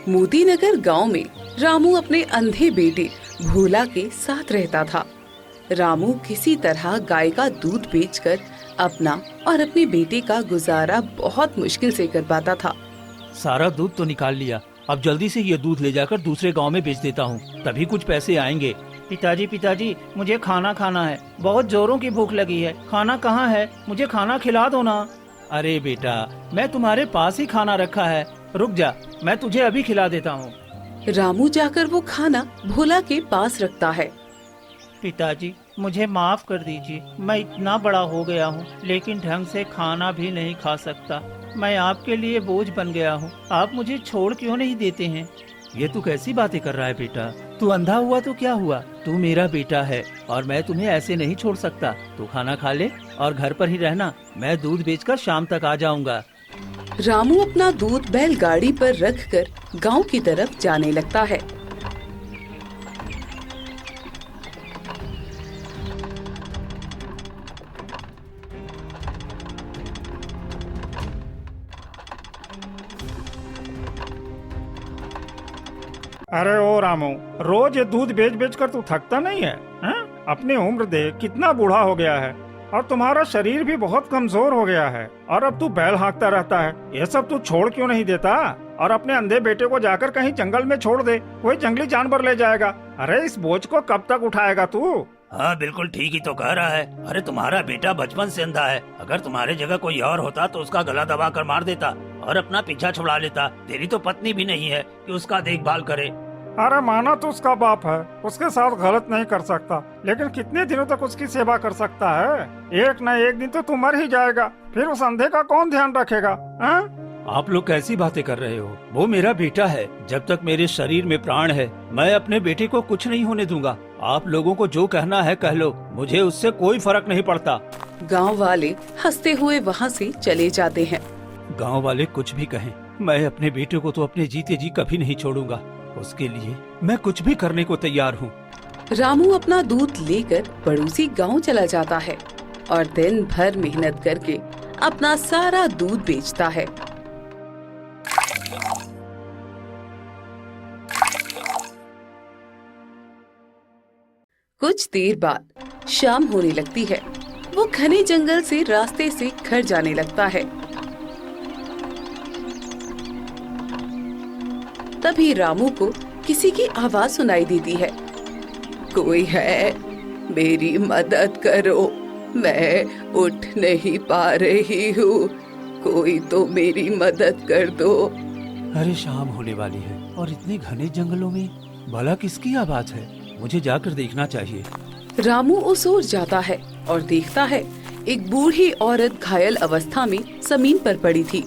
मोती नगर गांव में रामू अपने अंधे बेटे भोला के साथ रहता था। रामू किसी तरह गाय का दूध बेचकर अपना और अपने बेटे का गुजारा बहुत मुश्किल से कर पाता था। सारा दूध तो निकाल लिया, अब जल्दी से ये दूध ले जाकर दूसरे गांव में बेच देता हूँ, तभी कुछ पैसे आएंगे। पिताजी, मुझे खाना खाना है, बहुत जोरों की भूख लगी है। खाना कहाँ है? मुझे खाना खिला दो ना। अरे बेटा, मैं तुम्हारे पास ही खाना रखा है, रुक जा, मैं तुझे अभी खिला देता हूँ। रामू जाकर वो खाना भोला के पास रखता है। पिताजी, मुझे माफ कर दीजिए, मैं इतना बड़ा हो गया हूँ लेकिन ढंग से खाना भी नहीं खा सकता। मैं आपके लिए बोझ बन गया हूँ, आप मुझे छोड़ क्यों नहीं देते हैं? ये तू कैसी बातें कर रहा है बेटा? तू अंधा हुआ तो क्या हुआ, तू मेरा बेटा है और मैं तुम्हें ऐसे नहीं छोड़ सकता। तू खाना खा ले और घर पर ही रहना, मैं दूध बेचकर शाम तक आ जाऊंगा। रामू अपना दूध बैलगाड़ी पर रखकर गांव की तरफ जाने लगता है। अरे ओ रामू, रोज ये दूध बेच बेच कर तू थकता नहीं है, हैं? अपनी उम्र देख कितना बूढ़ा हो गया है और तुम्हारा शरीर भी बहुत कमजोर हो गया है और अब तू बैल हाँकता रहता है। ये सब तू छोड़ क्यों नहीं देता और अपने अंधे बेटे को जाकर कहीं जंगल में छोड़ दे, कोई जंगली जानवर ले जाएगा। अरे इस बोझ को कब तक उठाएगा तू? हाँ बिल्कुल ठीक ही तो कह रहा है। अरे तुम्हारा बेटा बचपन से अंधा है, अगर तुम्हारे जगह कोई और होता तो उसका गला दबा कर मार देता और अपना पीछा छुड़ा लेता। तेरी तो पत्नी भी नहीं है कि उसका देखभाल करे। अरे माना तो उसका बाप है, उसके साथ गलत नहीं कर सकता, लेकिन कितने दिनों तक उसकी सेवा कर सकता है? एक न एक दिन तो तू मर ही जाएगा, फिर उस अंधे का कौन ध्यान रखेगा? आप लोग कैसी बातें कर रहे हो? वो मेरा बेटा है, जब तक मेरे शरीर में प्राण है मैं अपने बेटे को कुछ नहीं होने दूंगा। आप लोगों को जो कहना है कह लो, मुझे उससे कोई फर्क नहीं पड़ता। गांव वाले हंसते हुए वहां से चले जाते हैं। गांव वाले कुछ भी कहें, मैं अपने बेटे को तो अपने जीते जी कभी नहीं छोड़ूंगा। उसके लिए मैं कुछ भी करने को तैयार हूँ। रामू अपना दूध लेकर पड़ोसी गांव चला जाता है और दिन भर मेहनत करके अपना सारा दूध बेचता है। कुछ देर बाद शाम होने लगती है। वो घने जंगल से रास्ते से घर जाने लगता है। तभी रामू को किसी की आवाज सुनाई देती है। कोई है, मेरी मदद करो, मैं उठ नहीं पा रही हूँ, कोई तो मेरी मदद कर दो। अरे शाम होने वाली है और इतने घने जंगलों में भला किसकी आवाज है? मुझे जाकर देखना चाहिए। रामू उस ओर जाता है और देखता है एक बूढ़ी औरत घायल अवस्था में जमीन पर पड़ी थी।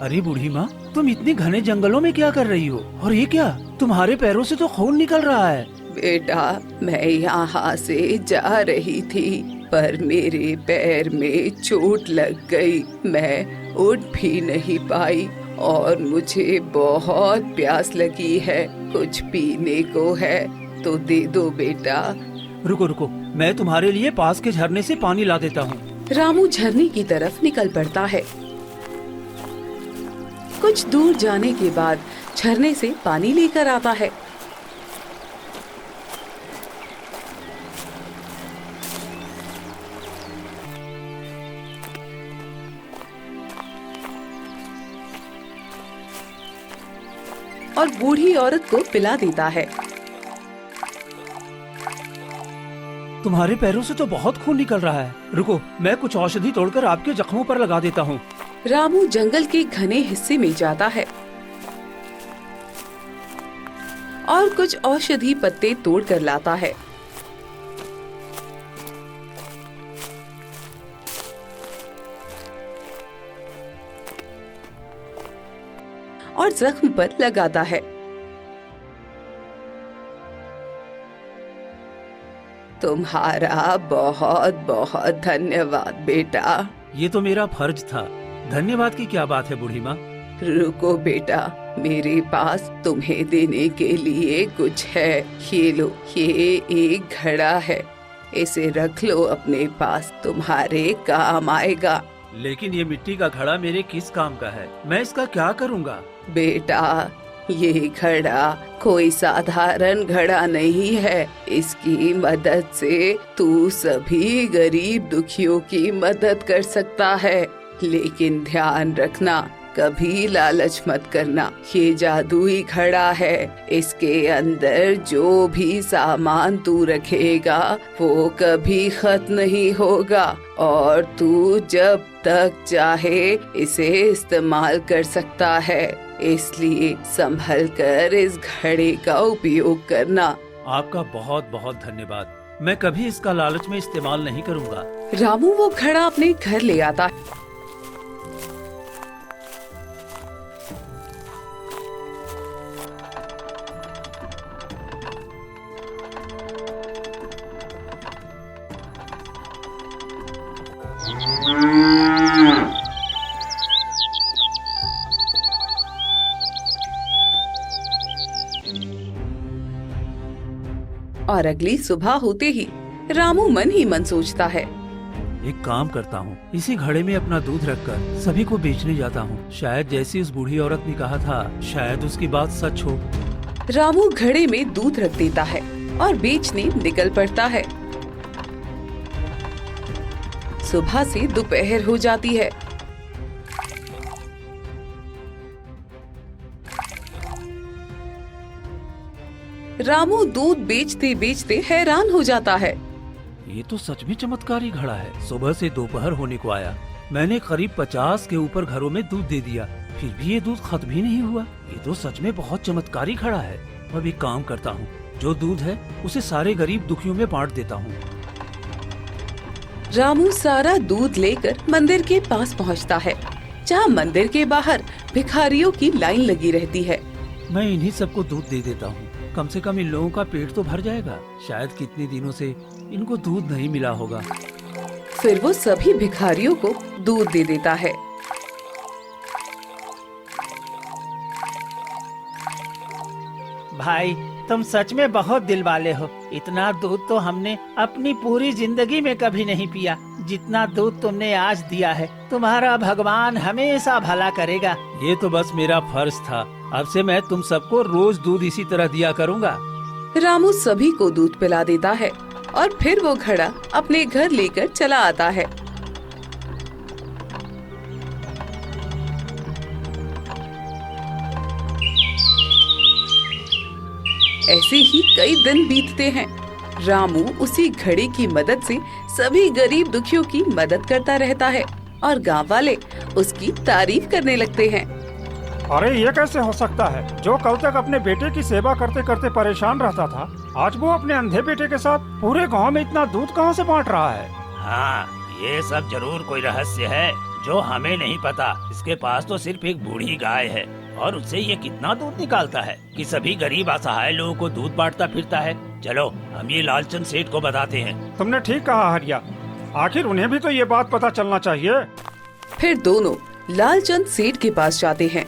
अरे बूढ़ी माँ, तुम इतने घने जंगलों में क्या कर रही हो? और ये क्या, तुम्हारे पैरों से तो खून निकल रहा है। बेटा, मैं यहाँ से जा रही थी पर मेरे पैर में चोट लग गई, मैं उठ भी नहीं पाई और मुझे बहुत प्यास लगी है, कुछ पीने को है तो दे दो बेटा। रुको रुको, मैं तुम्हारे लिए पास के झरने से पानी ला देता हूँ। रामू झरने की तरफ निकल पड़ता है। कुछ दूर जाने के बाद झरने से पानी लेकर आता है। और बूढ़ी औरत को पिला देता है। तुम्हारे पैरों से तो बहुत खून निकल रहा है, रुको मैं कुछ औषधि तोड़कर आपके जख्मों पर लगा देता हूँ। रामू जंगल के घने हिस्से में जाता है और कुछ औषधि पत्ते तोड़ कर लाता है। और जख्म पर लगाता है। तुम्हारा बहुत बहुत धन्यवाद बेटा। ये तो मेरा फर्ज था, धन्यवाद की क्या बात है बूढ़ी माँ? रुको बेटा, मेरे पास तुम्हें देने के लिए कुछ है, ये लो, ये एक घड़ा है, इसे रख लो अपने पास, तुम्हारे काम आएगा। लेकिन ये मिट्टी का घड़ा मेरे किस काम का है? मैं इसका क्या करूँगा? बेटा, ये घड़ा कोई साधारण घड़ा नहीं है। इसकी मदद से तू सभी गरीब दुखियों की मदद कर सकता है। लेकिन ध्यान रखना, कभी लालच मत करना। ये जादुई घड़ा है, इसके अंदर जो भी सामान तू रखेगा वो कभी खत्म नहीं होगा और तू जब तक चाहे इसे इस्तेमाल कर सकता है। इसलिए संभल कर इस घड़े का उपयोग करना। आपका बहुत बहुत धन्यवाद। मैं कभी इसका लालच में इस्तेमाल नहीं करूँगा। रामू वो घड़ा अपने घर ले आता है। और अगली सुबह होते ही रामू मन ही मन सोचता है, एक काम करता हूँ, इसी घड़े में अपना दूध रखकर सभी को बेचने जाता हूँ। शायद जैसी उस बूढ़ी औरत ने कहा था, शायद उसकी बात सच हो। रामू घड़े में दूध रख देता है और बेचने निकल पड़ता है। सुबह से दोपहर हो जाती है। रामू दूध बेचते बेचते हैरान हो जाता है। ये तो सच में चमत्कारी घड़ा है। सुबह से दोपहर होने को आया, मैंने करीब 50 के ऊपर घरों में दूध दे दिया, फिर भी ये दूध खत्म ही नहीं हुआ। ये तो सच में बहुत चमत्कारी घड़ा है। अब एक काम करता हूँ, जो दूध है उसे सारे गरीब दुखियों में बांट देता हूँ। रामू सारा दूध लेकर मंदिर के पास पहुँचता है, जहाँ मंदिर के बाहर भिखारियों की लाइन लगी रहती है। मैं इन्हीं सबको दूध दे देता हूँ, कम से कम इन लोगों का पेट तो भर जाएगा। शायद कितने दिनों से इनको दूध नहीं मिला होगा। फिर वो सभी भिखारियों को दूध दे देता है। भाई, तुम सच में बहुत दिल वाले हो। इतना दूध तो हमने अपनी पूरी जिंदगी में कभी नहीं पिया, जितना दूध तुमने आज दिया है। तुम्हारा भगवान हमेशा भला करेगा। ये तो बस मेरा फर्ज था। अब से मैं तुम सबको रोज दूध इसी तरह दिया करूँगा। रामू सभी को दूध पिला देता है और फिर वो घड़ा अपने घर लेकर चला आता है। ऐसे ही कई दिन बीतते हैं। रामू उसी घड़े की मदद से सभी गरीब दुखियों की मदद करता रहता है और गांव वाले उसकी तारीफ करने लगते हैं। अरे ये कैसे हो सकता है? जो कल तक अपने बेटे की सेवा करते करते परेशान रहता था, आज वो अपने अंधे बेटे के साथ पूरे गांव में इतना दूध कहां से बांट रहा है? हाँ, ये सब जरूर कोई रहस्य है जो हमें नहीं पता। इसके पास तो सिर्फ एक बूढ़ी गाय है और उससे ये कितना दूध निकालता है कि सभी गरीब असहाय लोगों को दूध बांटता फिरता है। चलो हम ये लालचंद सेठ को बताते हैं। तुमने ठीक कहा हरिया, आखिर उन्हें भी तो ये बात पता चलना चाहिए। फिर दोनों लालचंद सेठ के पास जाते हैं।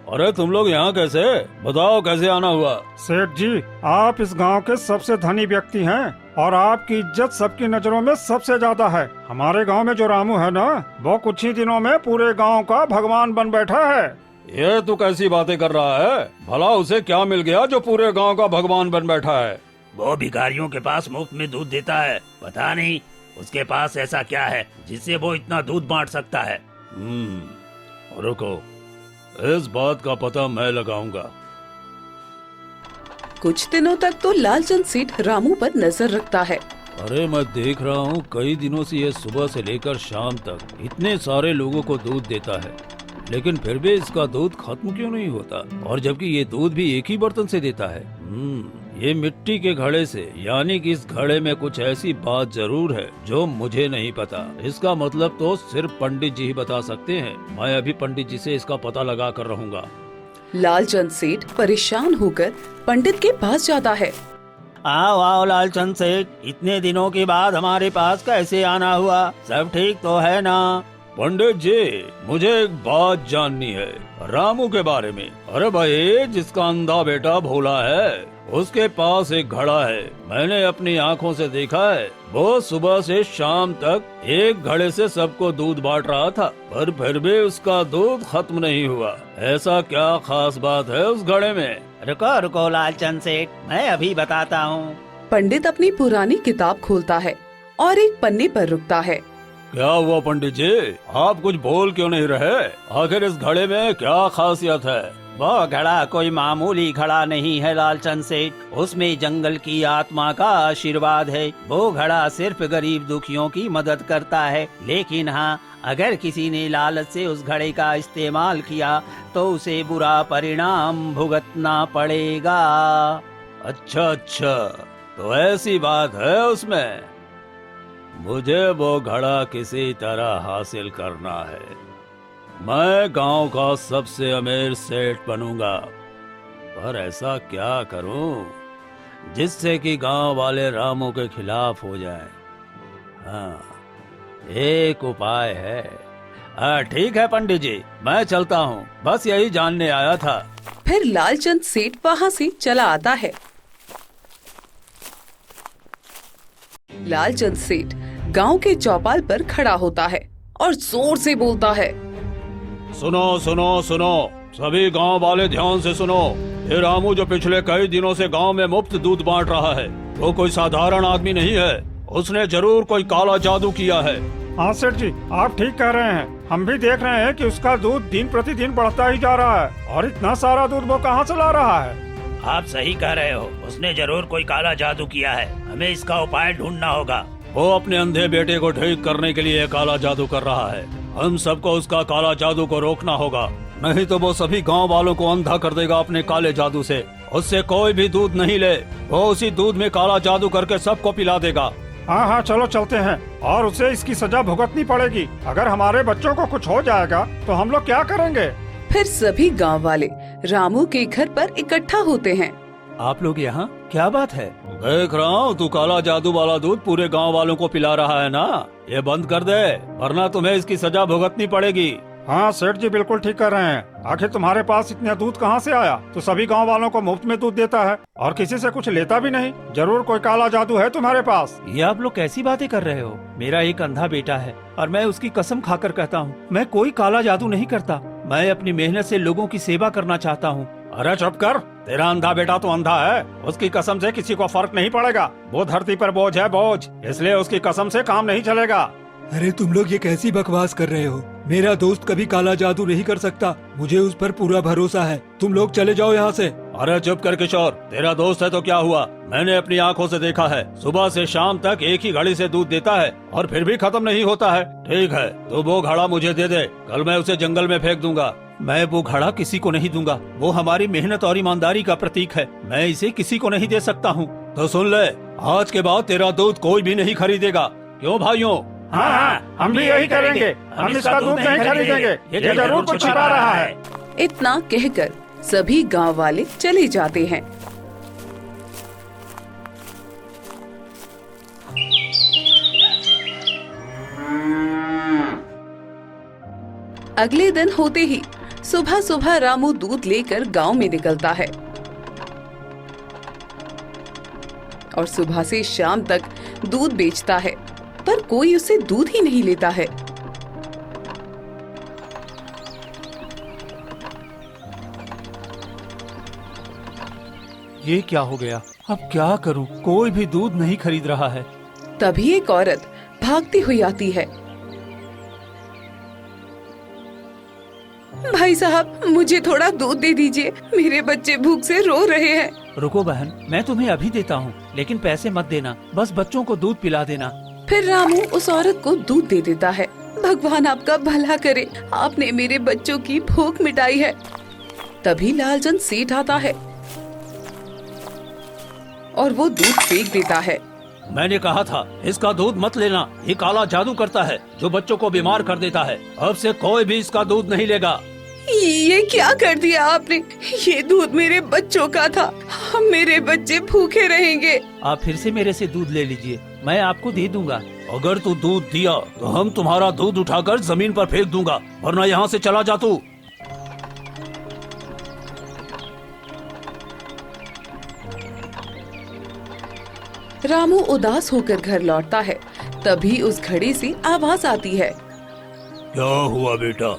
अरे तुम लोग यहाँ कैसे? बताओ कैसे आना हुआ? सेठ जी, आप इस गांव के सबसे धनी व्यक्ति हैं और आपकी इज्जत सबकी नजरों में सबसे ज्यादा है। हमारे गांव में जो रामू है ना, वो कुछ ही दिनों में पूरे गांव का भगवान बन बैठा है। ये तू कैसी बातें कर रहा है? भला उसे क्या मिल गया जो पूरे गांव का भगवान बन बैठा है? वो भिखारियों के पास मुफ्त में दूध देता है। पता नहीं उसके पास ऐसा क्या है जिससे वो इतना दूध बांट सकता है। रुको, इस बात का पता मैं लगाऊंगा। कुछ दिनों तक तो लालचंद सेठ रामू पर नजर रखता है। अरे मैं देख रहा हूँ कई दिनों से ये सुबह से लेकर शाम तक इतने सारे लोगों को दूध देता है, लेकिन फिर भी इसका दूध खत्म क्यों नहीं होता? और जबकि ये दूध भी एक ही बर्तन से देता है। ये मिट्टी के घड़े से, यानी कि इस घड़े में कुछ ऐसी बात जरूर है जो मुझे नहीं पता। इसका मतलब तो सिर्फ पंडित जी ही बता सकते हैं। मैं अभी पंडित जी से इसका पता लगा कर रहूंगा। लालचंद सेठ परेशान होकर पंडित के पास जाता है। आओ आओ लालचंद सेठ, इतने दिनों के बाद हमारे पास कैसे आना हुआ? सब ठीक तो है ना? पंडित जी, मुझे एक बात जाननी है रामू के बारे में। अरे भाई, जिसका अंधा बेटा भोला है, उसके पास एक घड़ा है। मैंने अपनी आंखों से देखा है, वो सुबह से शाम तक एक घड़े से सबको दूध बांट रहा था, पर फिर भी उसका दूध खत्म नहीं हुआ। ऐसा क्या खास बात है उस घड़े में? रुको रुको लालचंद सेठ, मैं अभी बताता हूँ। पंडित अपनी पुरानी किताब खोलता है और एक पन्ने पर रुकता है। क्या हुआ पंडित जी, आप कुछ बोल क्यों नहीं रहे? आखिर इस घड़े में क्या खासियत है? वो घड़ा कोई मामूली घड़ा नहीं है लालचंद सेठ, उसमें जंगल की आत्मा का आशीर्वाद है। वो घड़ा सिर्फ गरीब दुखियों की मदद करता है, लेकिन हाँ, अगर किसी ने लालच से उस घड़े का इस्तेमाल किया तो उसे बुरा परिणाम भुगतना पड़ेगा। अच्छा अच्छा, तो ऐसी बात है उसमें। मुझे वो घड़ा किसी तरह हासिल करना है। मैं गांव का सबसे अमीर सेठ बनूंगा, पर ऐसा क्या करूं जिससे कि गांव वाले रामू के खिलाफ हो जाएं? हाँ, एक उपाय है। ठीक है पंडित जी, मैं चलता हूँ, बस यही जानने आया था। फिर लालचंद सेठ वहाँ से चला आता है। लालचंद सेठ गांव के चौपाल पर खड़ा होता है और जोर से बोलता है, सुनो सुनो सुनो, सभी गांव वाले ध्यान से सुनो। ये रामू जो पिछले कई दिनों से गांव में मुफ्त दूध बांट रहा है, वो कोई साधारण आदमी नहीं है। उसने जरूर कोई काला जादू किया है। हाँ सेठ जी, आप ठीक कह रहे हैं। हम भी देख रहे हैं कि उसका दूध दिन प्रतिदिन बढ़ता ही जा रहा है, और इतना सारा दूध वो कहाँ से ला रहा है? आप सही कह रहे हो, उसने जरूर कोई काला जादू किया है। हमें इसका उपाय ढूंढना होगा। वो अपने अंधे बेटे को ठीक करने के लिए काला जादू कर रहा है। हम सबको उसका काला जादू को रोकना होगा, नहीं तो वो सभी गांव वालों को अंधा कर देगा अपने काले जादू से। उससे कोई भी दूध नहीं ले, वो उसी दूध में काला जादू करके सबको पिला देगा। हाँ हाँ, चलो चलते हैं, और उसे इसकी सजा भुगतनी पड़ेगी। अगर हमारे बच्चों को कुछ हो जाएगा तो हम लोग क्या करेंगे? फिर सभी गांव वाले रामू के घर पर इकट्ठा होते हैं। आप लोग यहाँ, क्या बात है? देख रहा हूँ तू काला जादू वाला दूध पूरे गांव वालों को पिला रहा है ना। ये बंद कर दे, वरना तुम्हें इसकी सजा भुगतनी पड़ेगी। हाँ सेठ जी, बिल्कुल ठीक कर रहे हैं। आखिर तुम्हारे पास इतना दूध कहाँ से आया? तो सभी गांव वालों को मुफ्त में दूध देता है और किसी से कुछ लेता भी नहीं। जरूर कोई काला जादू है तुम्हारे पास। ये आप लोग कैसी बातें कर रहे हो? मेरा एक अंधा बेटा है और मैं उसकी कसम खाकर कहता हूँ, मैं कोई काला जादू नहीं करता। मैं अपनी मेहनत से लोगों की सेवा करना चाहता हूँ। अरे चुप कर, तेरा अंधा बेटा तो अंधा है। उसकी कसम से किसी को फर्क नहीं पड़ेगा। वो धरती पर बोझ है, बोझ, इसलिए उसकी कसम से काम नहीं चलेगा। अरे तुम लोग ये कैसी बकवास कर रहे हो? मेरा दोस्त कभी काला जादू नहीं कर सकता, मुझे उस पर पूरा भरोसा है। तुम लोग चले जाओ यहाँ से। अरे चुप कर किशोर, तेरा दोस्त है तो क्या हुआ? मैंने अपनी आंखों से देखा है, सुबह से शाम तक एक ही घड़ी से दूध देता है और फिर भी खत्म नहीं होता है। ठीक है, तो वो घड़ा मुझे दे दे, कल मैं उसे जंगल में फेंक दूंगा। मैं वो घड़ा किसी को नहीं दूंगा। वो हमारी मेहनत और ईमानदारी का प्रतीक है। मैं इसे किसी को नहीं दे सकता हूँ। तो सुन ले, आज के बाद तेरा दूध कोई भी नहीं खरीदेगा। क्यों भाइयों? हाँ हाँ, हम भी यही करेंगे। हम इसका दूध नहीं खरीदेंगे। ये जरूर कुछ छिपा रहा है। इतना कहकर सभी गांव वाले चले जाते हैं। अगले दिन होते ही सुबह सुबह रामू दूध लेकर गांव में निकलता है और सुबह से शाम तक दूध बेचता है, पर कोई उसे दूध ही नहीं लेता है। ये क्या हो गया? अब क्या करूं? कोई भी दूध नहीं खरीद रहा है। तभी एक औरत भागती हुई आती है। भाई साहब, मुझे थोड़ा दूध दे दीजिए, मेरे बच्चे भूख से रो रहे हैं। रुको बहन, मैं तुम्हें अभी देता हूँ, लेकिन पैसे मत देना, बस बच्चों को दूध पिला देना। फिर रामू उस औरत को दूध दे देता है। भगवान आपका भला करे, आपने मेरे बच्चों की भूख मिटाई है। तभी लालचंद सेठ आता है और वो दूध फेंक देता है। मैंने कहा था इसका दूध मत लेना, ये काला जादू करता है जो बच्चों को बीमार कर देता है। अब से कोई भी इसका दूध नहीं लेगा। ये क्या कर दिया आपने? ये दूध मेरे बच्चों का था, मेरे बच्चे भूखे रहेंगे। आप फिर से मेरे से दूध ले लीजिए, मैं आपको दे दूंगा। अगर तू दूध दिया तो हम तुम्हारा दूध उठाकर जमीन पर फेंक दूंगा, वरना यहाँ से चला जा तू। रामू उदास होकर घर लौटता है। तभी उस घड़ी से आवाज आती है। क्या हुआ बेटा,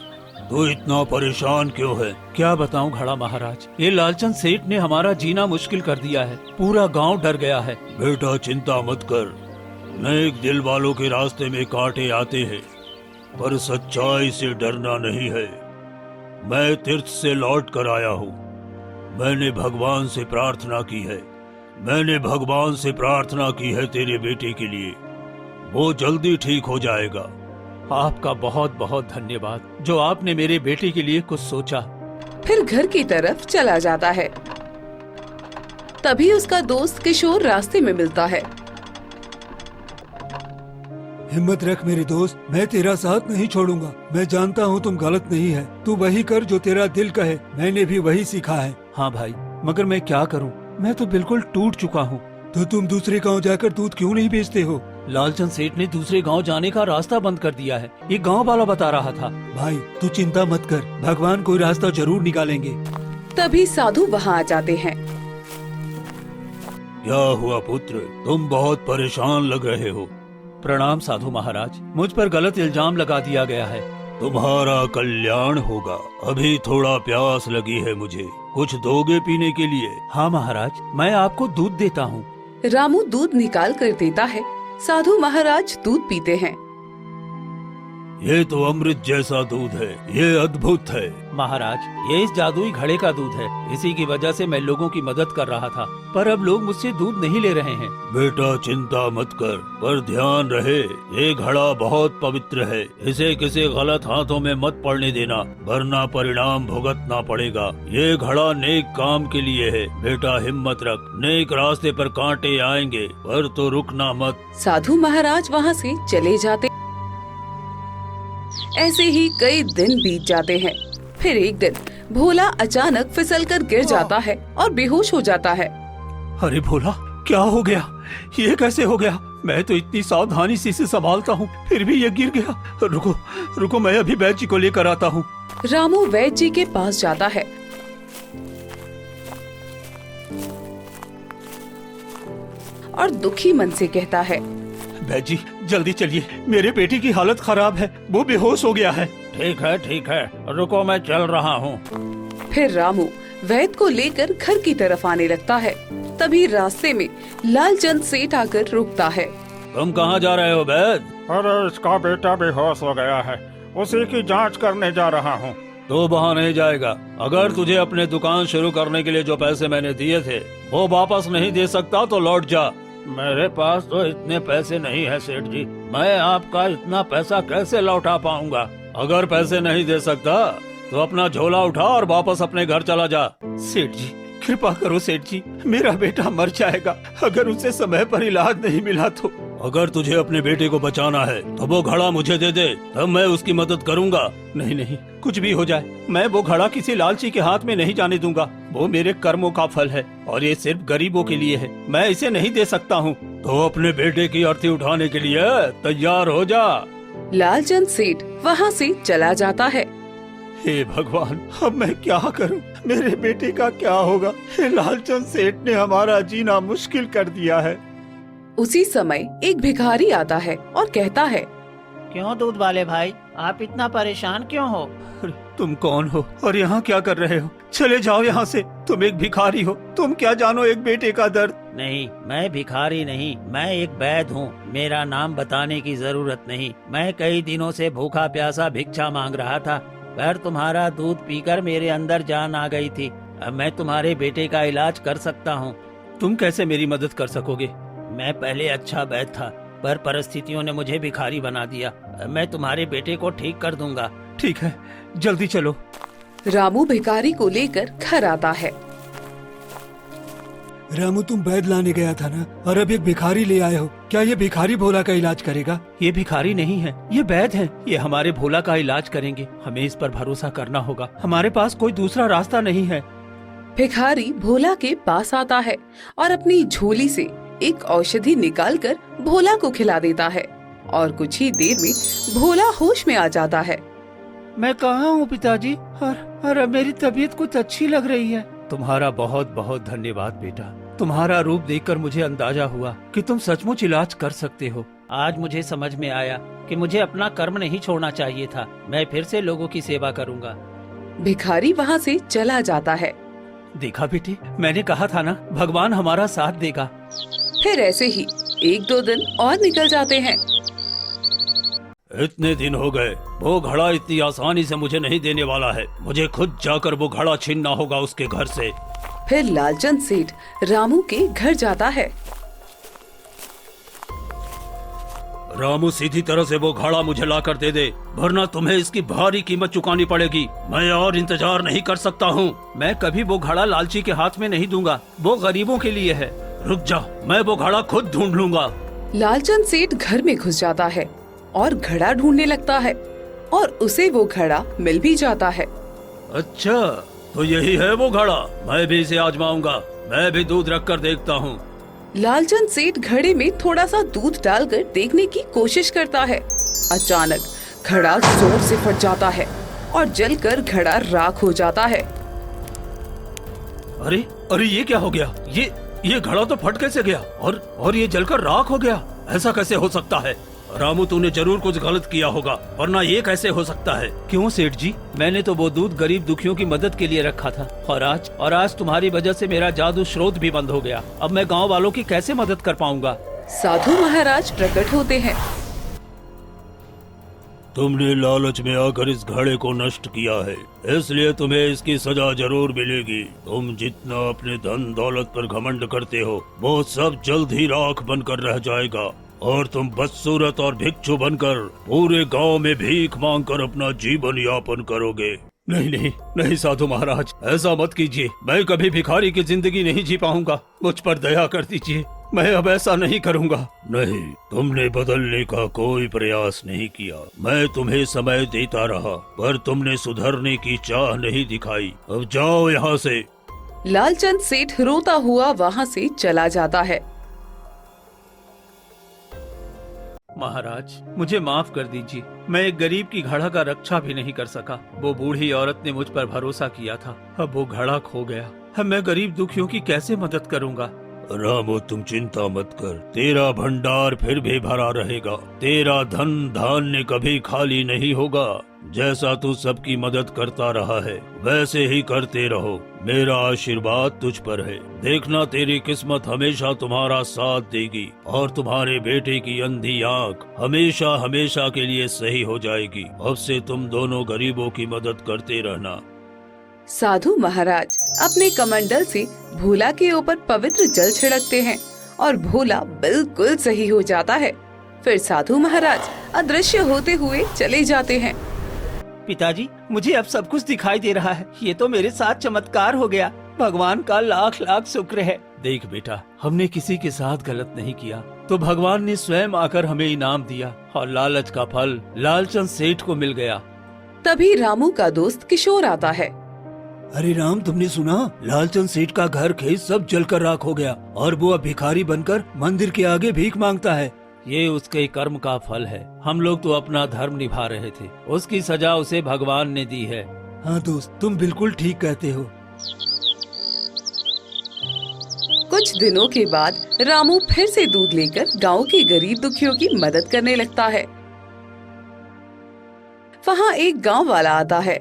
तू इतना परेशान क्यों है? क्या बताऊं घड़ा महाराज, ये लालचंद सेठ ने हमारा जीना मुश्किल कर दिया है। पूरा गांव डर गया है। बेटा चिंता मत कर, नेक दिल वालों के रास्ते में कांटे आते हैं, पर सच्चाई से डरना नहीं है। मैं तीर्थ से लौट कर आया हूँ। मैंने भगवान से प्रार्थना की है। मैंने भगवान से प्रार्थना की है तेरे बेटे के लिए। वो जल्दी ठीक हो जाएगा। आपका बहुत बहुत धन्यवाद, जो आपने मेरे बेटे के लिए कुछ सोचा। फिर घर की तरफ चला जाता है। तभी उसका दोस्त किशोर रास्ते में मिलता है। हिम्मत रख मेरे दोस्त, मैं तेरा साथ नहीं छोड़ूंगा। मैं जानता हूँ तुम गलत नहीं है। तू वही कर जो तेरा दिल कहे। मैंने भी वही सीखा है। हाँ भाई, मगर मैं क्या करूँ? मैं तो बिल्कुल टूट चुका हूँ। तो तुम दूसरे गांव जाकर दूध क्यों नहीं बेचते हो? लालचंद सेठ ने दूसरे गांव जाने का रास्ता बंद कर दिया है। ये गांव वाला बता रहा था। भाई तू चिंता मत कर, भगवान कोई रास्ता जरूर निकालेंगे। तभी साधु वहाँ आ जाते हैं। क्या हुआ पुत्र, तुम बहुत परेशान लग रहे हो। प्रणाम साधु महाराज, मुझ पर गलत इल्जाम लगा दिया गया है। तुम्हारा कल्याण होगा। अभी थोड़ा प्यास लगी है मुझे, कुछ दोगे पीने के लिए? हाँ महाराज, मैं आपको दूध देता हूँ। रामू दूध निकाल कर देता है। साधु महाराज दूध पीते हैं। ये तो अमृत जैसा दूध है, ये अद्भुत है। महाराज, ये इस जादुई घड़े का दूध है। इसी की वजह से मैं लोगों की मदद कर रहा था, पर अब लोग मुझसे दूध नहीं ले रहे हैं। बेटा चिंता मत कर, पर ध्यान रहे ये घड़ा बहुत पवित्र है। इसे किसी गलत हाथों में मत पड़ने देना, वरना परिणाम भुगतना पड़ेगा। ये घड़ा नेक काम के लिए है। बेटा हिम्मत रख, नेक रास्ते पर कांटे आएंगे, पर तो रुकना मत। साधु महाराज वहाँ से चले जाते। ऐसे ही कई दिन बीत जाते हैं। फिर एक दिन भोला अचानक फिसलकर गिर जाता है और बेहोश हो जाता है। अरे भोला, क्या हो गया? ये कैसे हो गया? मैं तो इतनी सावधानी से इसे संभालता हूँ, फिर भी ये गिर गया। रुको रुको, मैं अभी वैद्य जी को लेकर आता हूँ। रामू वैद्य जी के पास जाता है। और दुखी मन से कहता है, वैद्य जी जल्दी चलिए, मेरे बेटे की हालत खराब है, वो बेहोश हो गया है। ठीक है, रुको मैं चल रहा हूँ। फिर रामू वैद्य को लेकर घर की तरफ आने लगता है। तभी रास्ते में लालचंद सेठ आकर रुकता है। तुम कहाँ जा रहे हो वैद्य? अरे इसका बेटा बेहोश हो गया है, उसी की जांच करने जा रहा हूँ। तो वहाँ नहीं जाएगा। अगर तुझे अपने दुकान शुरू करने के लिए जो पैसे मैंने दिए थे वो वापस नहीं दे सकता तो लौट जा। मेरे पास तो इतने पैसे नहीं है सेठ जी, मैं आपका इतना पैसा कैसे लौटा पाऊंगा? अगर पैसे नहीं दे सकता तो अपना झोला उठा और वापस अपने घर चला जा। सेठ जी कृपा करो सेठ जी, मेरा बेटा मर जाएगा अगर उसे समय पर इलाज नहीं मिला तो। अगर तुझे अपने बेटे को बचाना है तो वो घड़ा मुझे दे दे, तब मैं उसकी मदद करूंगा। नहीं नहीं, कुछ भी हो जाए, मैं वो घड़ा किसी लालची के हाथ में नहीं जाने दूंगा। वो मेरे कर्मों का फल है और ये सिर्फ गरीबों के लिए है। मैं इसे नहीं दे सकता हूँ। तो अपने बेटे की अर्थी उठाने के लिए तैयार हो जा। लालचंद सेठ वहाँ से चला जाता है। हे भगवान, अब मैं क्या करूं? मेरे बेटे का क्या होगा? हे लालचंद सेठ ने हमारा जीना मुश्किल कर दिया है। उसी समय एक भिखारी आता है और कहता है, क्यों दूध वाले भाई, आप इतना परेशान क्यों हो? अरे, तुम कौन हो और यहाँ क्या कर रहे हो? चले जाओ यहाँ से। तुम एक भिखारी हो, तुम क्या जानो एक बेटे का दर्द? नहीं, मैं भिखारी नहीं, मैं एक वैद्य हूँ। मेरा नाम बताने की जरूरत नहीं। मैं कई दिनों से भूखा प्यासा भिक्षा मांग रहा था, पर तुम्हारा दूध पीकर मेरे अंदर जान आ गई थी। अब मैं तुम्हारे बेटे का इलाज कर सकता हूँ। तुम कैसे मेरी मदद कर सकोगे? मैं पहले अच्छा वैद्य था, पर परिस्थितियों ने मुझे भिखारी बना दिया। मैं तुम्हारे बेटे को ठीक कर दूंगा। ठीक है, जल्दी चलो। रामू भिखारी को लेकर घर आता है। रामू तुम वैद्य लाने गया था ना, और अब एक भिखारी ले आए हो। क्या ये भिखारी भोला का इलाज करेगा? ये भिखारी नहीं है, ये वैद्य हैं। ये हमारे भोला का इलाज करेंगे। हमें इस पर भरोसा करना होगा, हमारे पास कोई दूसरा रास्ता नहीं है। भिखारी भोला के पास आता है और अपनी झोली से एक औषधि निकालकर भोला को खिला देता है और कुछ ही देर में भोला होश में आ जाता है। मैं कहाँ हूँ पिताजी? और मेरी तबीयत कुछ अच्छी लग रही है। तुम्हारा बहुत बहुत धन्यवाद बेटा। तुम्हारा रूप देखकर मुझे अंदाजा हुआ कि तुम सचमुच इलाज कर सकते हो। आज मुझे समझ में आया कि मुझे अपना कर्म नहीं छोड़ना चाहिए था। मैं फिर से लोगों की सेवा करूँगा। भिखारी वहाँ से चला जाता है। देखा बेटे, मैंने कहा था ना, भगवान हमारा साथ देगा। फिर ऐसे ही 1-2 दिन और निकल जाते हैं। इतने दिन हो गए, वो घड़ा इतनी आसानी से मुझे नहीं देने वाला है। मुझे खुद जाकर वो घड़ा छीनना होगा उसके घर से। फिर लालचंद सेठ रामू के घर जाता है। रामू, सीधी तरह से वो घड़ा मुझे लाकर दे दे, वरना तुम्हें इसकी भारी कीमत चुकानी पड़ेगी। मैं और इंतजार नहीं कर सकता हूँ। मैं कभी वो घड़ा लालची के हाथ में नहीं दूंगा। वो गरीबों के लिए है। रुक जा, मैं वो घड़ा खुद ढूंढ लूंगा। लालचंद सेठ घर में घुस जाता है और घड़ा ढूंढने लगता है और उसे वो घड़ा मिल भी जाता है। अच्छा, तो यही है वो घड़ा। मैं भी इसे आजमाऊंगा। मैं भी दूध रख कर देखता हूँ। लालचंद सेठ घड़े में थोड़ा सा दूध डालकर देखने की कोशिश करता है। अचानक घड़ा जोर से फट जाता है और जलकर घड़ा राख हो जाता है। अरे अरे, ये क्या हो गया? ये घड़ा तो फट कैसे गया और ये जलकर राख हो गया? ऐसा कैसे हो सकता है? रामू, तूने जरूर कुछ गलत किया होगा, वरना ये कैसे हो सकता है? क्यों सेठ जी? मैंने तो वो दूध गरीब दुखियों की मदद के लिए रखा था और आज तुम्हारी वजह से मेरा जादू स्रोत भी बंद हो गया। अब मैं गांव वालों की कैसे मदद कर पाऊंगा? साधु महाराज प्रकट होते हैं। तुमने लालच में आकर इस घड़े को नष्ट किया है, इसलिए तुम्हें इसकी सजा जरूर मिलेगी। तुम जितना अपने धन दौलत पर घमंड करते हो, वो सब जल्द ही राख बनकर रह जाएगा और तुम बदसूरत और भिक्षु बनकर पूरे गांव में भीख मांगकर अपना जीवन यापन करोगे। नहीं नहीं नहीं साधु महाराज, ऐसा मत कीजिए। मैं कभी भिखारी की जिंदगी नहीं जी पाऊंगा। मुझ पर दया कर दीजिए। मैं अब ऐसा नहीं करूंगा। नहीं, तुमने बदलने का कोई प्रयास नहीं किया। मैं तुम्हें समय देता रहा, पर तुमने सुधरने की चाह नहीं दिखाई। अब जाओ यहाँ से। लालचंद सेठ रोता हुआ वहाँ से चला जाता है। महाराज, मुझे माफ कर दीजिए। मैं एक गरीब की घड़ा का रक्षा भी नहीं कर सका। वो बूढ़ी औरत ने मुझ पर भरोसा किया था। अब वो घड़ा खो गया। अब मैं गरीब दुखियों की कैसे मदद करूंगा? रामू, तुम चिंता मत कर। तेरा भंडार फिर भी भरा रहेगा। तेरा धन धान्य कभी खाली नहीं होगा। जैसा तू सबकी मदद करता रहा है, वैसे ही करते रहो। मेरा आशीर्वाद तुझ पर है। देखना, तेरी किस्मत हमेशा तुम्हारा साथ देगी और तुम्हारे बेटे की अंधी आंख हमेशा हमेशा के लिए सही हो जाएगी। अब से तुम दोनों गरीबों की मदद करते रहना। साधु महाराज अपने कमंडल से भोला के ऊपर पवित्र जल छिड़कते हैं और भोला बिल्कुल सही हो जाता है। फिर साधु महाराज अदृश्य होते हुए चले जाते हैं। पिताजी, मुझे अब सब कुछ दिखाई दे रहा है। ये तो मेरे साथ चमत्कार हो गया। भगवान का लाख लाख शुक्र है। देख बेटा, हमने किसी के साथ गलत नहीं किया, तो भगवान ने स्वयं आकर हमें इनाम दिया और लालच का फल लालचंद सेठ को मिल गया। तभी रामू का दोस्त किशोर आता है। अरे राम, तुमने सुना? लालचंद सेठ का घर खेत सब जलकर राख हो गया और वो अब भिखारी बनकर मंदिर के आगे भीख मांगता है। ये उसके कर्म का फल है। हम लोग तो अपना धर्म निभा रहे थे। उसकी सजा उसे भगवान ने दी है। हाँ दोस्त, तुम बिल्कुल ठीक कहते हो। कुछ दिनों के बाद रामू फिर से दूध लेकर गांव के गरीब दुखियों की मदद करने लगता है। वहाँ एक गांव वाला आता है।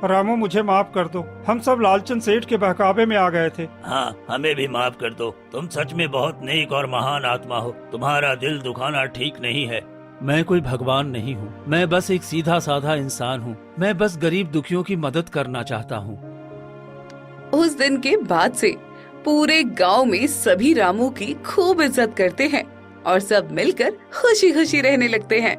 रामू, मुझे माफ कर दो। हम सब लालचंद सेठ के बहकावे में आ गए थे। हाँ, हमें भी माफ कर दो। तुम सच में बहुत नेक और महान आत्मा हो। तुम्हारा दिल दुखाना ठीक नहीं है। मैं कोई भगवान नहीं हूँ। मैं बस एक सीधा साधा इंसान हूँ। मैं बस गरीब दुखियों की मदद करना चाहता हूँ। उस दिन के बाद से पूरे गांव में सभी रामू की खूब इज्जत करते हैं और सब मिलकर खुशी खुशी रहने लगते हैं।